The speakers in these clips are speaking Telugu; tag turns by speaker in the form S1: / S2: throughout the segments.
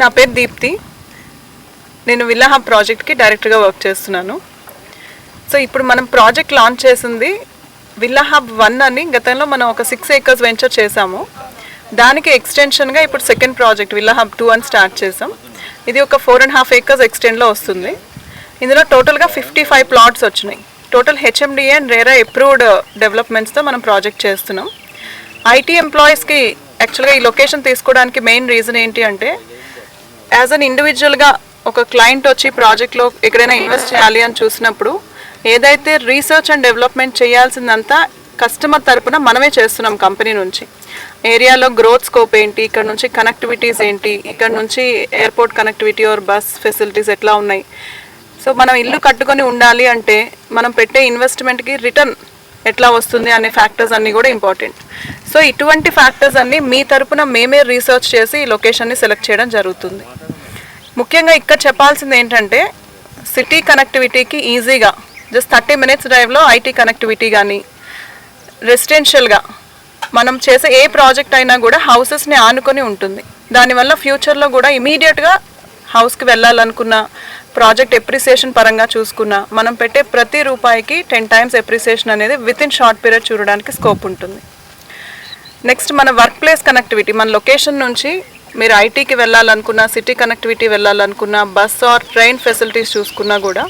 S1: నా పేరు దీప్తి. నేను విల్లా హబ్ ప్రాజెక్ట్కి డైరెక్టర్గా వర్క్ చేస్తున్నాను. సో ఇప్పుడు మనం ప్రాజెక్ట్ లాంచ్ చేసింది విల్లా హబ్ 1 అని. గతంలో మనం ఒక 6 acres వెంచర్ చేసాము. దానికి ఎక్స్టెన్షన్గా ఇప్పుడు సెకండ్ ప్రాజెక్ట్ విల్లా హబ్ 2 అని స్టార్ట్ చేసాం. ఇది ఒక 4.5 acres ఎక్స్టెండ్లో వస్తుంది. ఇందులో టోటల్గా 55 ప్లాట్స్ వచ్చినాయి. Total HMDA and RERA approved డెవలప్మెంట్స్తో మనం ప్రాజెక్ట్ చేస్తున్నాం. ఐటీ ఎంప్లాయీస్కి యాక్చువల్గా ఈ లొకేషన్ తీసుకోవడానికి మెయిన్ రీజన్ ఏంటి అంటే, యాజ్ అన్ ఇండివిజువల్గా ఒక క్లయింట్ వచ్చి ప్రాజెక్ట్లో ఎక్కడైనా ఇన్వెస్ట్ చేయాలి అని చూసినప్పుడు ఏదైతే రీసెర్చ్ అండ్ డెవలప్మెంట్ చేయాల్సిందంతా కస్టమర్ తరపున మనమే చేస్తున్నాం కంపెనీ నుంచి. ఏరియాలో గ్రోత్ స్కోప్ ఏంటి, ఇక్కడ నుంచి కనెక్టివిటీస్ ఏంటి, ఇక్కడ నుంచి airport connectivity or bus facilities ఎట్లా ఉన్నాయి. సో మనం ఇల్లు కట్టుకొని ఉండాలి అంటే మనం పెట్టే ఇన్వెస్ట్మెంట్కి రిటర్న్ ఎట్లా వస్తుంది అనే ఫ్యాక్టర్స్ అన్నీ కూడా ఇంపార్టెంట్. సో ఇటువంటి ఫ్యాక్టర్స్ అన్నీ మీ తరపున మేమే రీసెర్చ్ చేసి ఈ లొకేషన్ని సెలెక్ట్ చేయడం జరుగుతుంది. ముఖ్యంగా ఇక్కడ చెప్పాల్సింది ఏంటంటే, సిటీ కనెక్టివిటీకి ఈజీగా జస్ట్ 30 minutes డ్రైవ్లో ఐటీ కనెక్టివిటీ కానీ, రెసిడెన్షియల్గా మనం చేసే ఏ ప్రాజెక్ట్ అయినా కూడా హౌసెస్ని ఆనుకొని ఉంటుంది. దానివల్ల ఫ్యూచర్లో కూడా ఇమీడియట్గా హౌస్కి వెళ్ళాలనుకున్న, ప్రాజెక్ట్ ఎప్రిసియేషన్ పరంగా చూసుకున్న, మనం పెట్టే ప్రతి రూపాయికి 10 times ఎప్రిసియేషన్ అనేది వితిన్ షార్ట్ పీరియడ్ చూడడానికి స్కోప్ ఉంటుంది. నెక్స్ట్ మన వర్క్ ప్లేస్ కనెక్టివిటీ. మన లొకేషన్ నుంచి మీరు ఐటీకి వెళ్ళాలనుకున్నా, సిటీ కనెక్టివిటీ వెళ్ళాలనుకున్నా, బస్ ఆర్ ట్రైన్ ఫెసిలిటీస్ చూసుకున్నా కూడా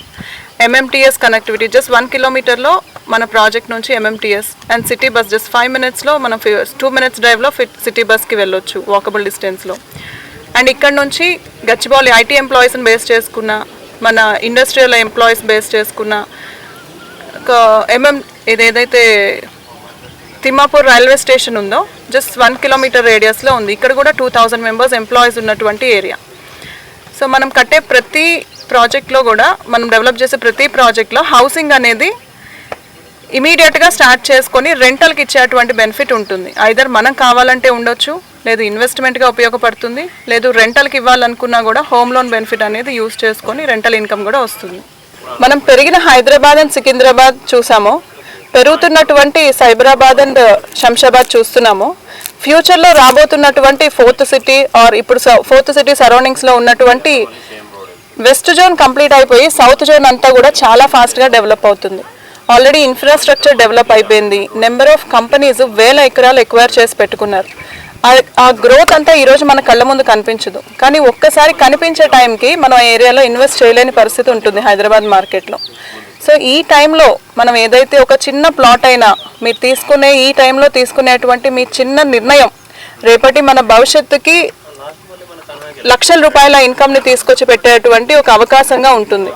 S1: ఎంఎంటీఎస్ కనెక్టివిటీ జస్ట్ 1 kilometerలో మన ప్రాజెక్ట్ నుంచి MMTS and city bus just 5 minutesలో మనం 2 minutes డ్రైవ్లో సిటీ బస్కి వెళ్ళొచ్చు వాకబుల్ డిస్టెన్స్లో. అండ్ ఇక్కడ నుంచి గచ్చిబౌలి ఐటీ ఎంప్లాయీస్ని బేస్ చేసుకున్న, మన ఇండస్ట్రియల్ ఎంప్లాయీస్ బేస్ చేసుకున్న ఏదైతే తిమ్మాపూర్ రైల్వే స్టేషన్ ఉందో జస్ట్ 1 kilometer రేడియస్లో ఉంది. ఇక్కడ కూడా 2000 members ఎంప్లాయీస్ ఉన్నటువంటి ఏరియా. సో మనం కట్టే ప్రతి ప్రాజెక్ట్లో కూడా, మనం డెవలప్ చేసే ప్రతి ప్రాజెక్ట్లో హౌసింగ్ అనేది ఇమీడియట్గా స్టార్ట్ చేసుకొని రెంటల్కి ఇచ్చేటువంటి బెనిఫిట్ ఉంటుంది. ఐదర్ మనం కావాలంటే ఉండొచ్చు, లేదు ఇన్వెస్ట్మెంట్గా ఉపయోగపడుతుంది, లేదు రెంటల్కి ఇవ్వాలనుకున్నా కూడా హోమ్ లోన్ బెనిఫిట్ అనేది యూజ్ చేసుకొని రెంటల్ ఇన్కమ్ కూడా వస్తుంది. మనం పెరిగిన హైదరాబాద్ అండ్ సికింద్రాబాద్ చూసాము, పెరుగుతున్నటువంటి సైబరాబాద్ అండ్ శంషాబాద్ చూస్తున్నాము. ఫ్యూచర్లో రాబోతున్నటువంటి 4th city ఆర్ ఇప్పుడు 4th city సరౌండింగ్స్లో ఉన్నటువంటి వెస్ట్ జోన్ కంప్లీట్ అయిపోయి సౌత్ జోన్ అంతా కూడా చాలా ఫాస్ట్గా డెవలప్ అవుతుంది. ఆల్రెడీ ఇన్ఫ్రాస్ట్రక్చర్ డెవలప్ అయిపోయింది. నెంబర్ ఆఫ్ కంపెనీస్ 1000 ఎకరాలు ఎక్వైర్ చేసి పెట్టుకున్నారు. ఆ గ్రోత్ అంతా ఈరోజు మన కళ్ళ ముందు కనిపించదు, కానీ ఒక్కసారి కనిపించే టైంకి మనం ఆ ఏరియాలో ఇన్వెస్ట్ చేయలేని పరిస్థితి ఉంటుంది హైదరాబాద్ మార్కెట్లో. సో ఈ టైంలో మనం ఏదైతే ఒక చిన్న ప్లాట్ అయినా మీరు తీసుకునే, ఈ టైంలో తీసుకునేటువంటి మీ చిన్న నిర్ణయం రేపటి మన భవిష్యత్తుకి లక్షల రూపాయల ఇన్కమ్ని తీసుకొచ్చి పెట్టేటువంటి ఒక అవకాశంగా ఉంటుంది.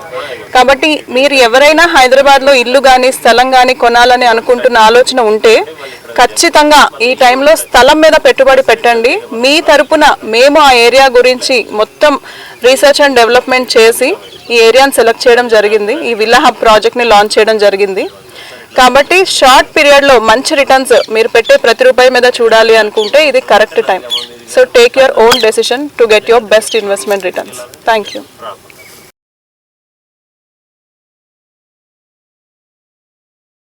S1: కాబట్టి మీరు ఎవరైనా హైదరాబాద్లో ఇల్లు కానీ స్థలం కానీ కొనాలని అనుకుంటున్న ఆలోచన ఉంటే ఖచ్చితంగా ఈ టైంలో స్థలం మీద పెట్టుబడి పెట్టండి. మీ తరపున మేము ఆ ఏరియా గురించి మొత్తం రీసెర్చ్ అండ్ డెవలప్మెంట్ చేసి ఈ ఏరియాని సెలెక్ట్ చేయడం జరిగింది. ఈ విల్లా హబ్ ప్రాజెక్ట్ని లాంచ్ చేయడం జరిగింది. కాబట్టి షార్ట్ పీరియడ్లో మంచి రిటర్న్స్ మీరు పెట్టే ప్రతి రూపాయి మీద చూడాలి అనుకుంటే ఇది correct time. So take your own decision to get your best investment returns. Thank you.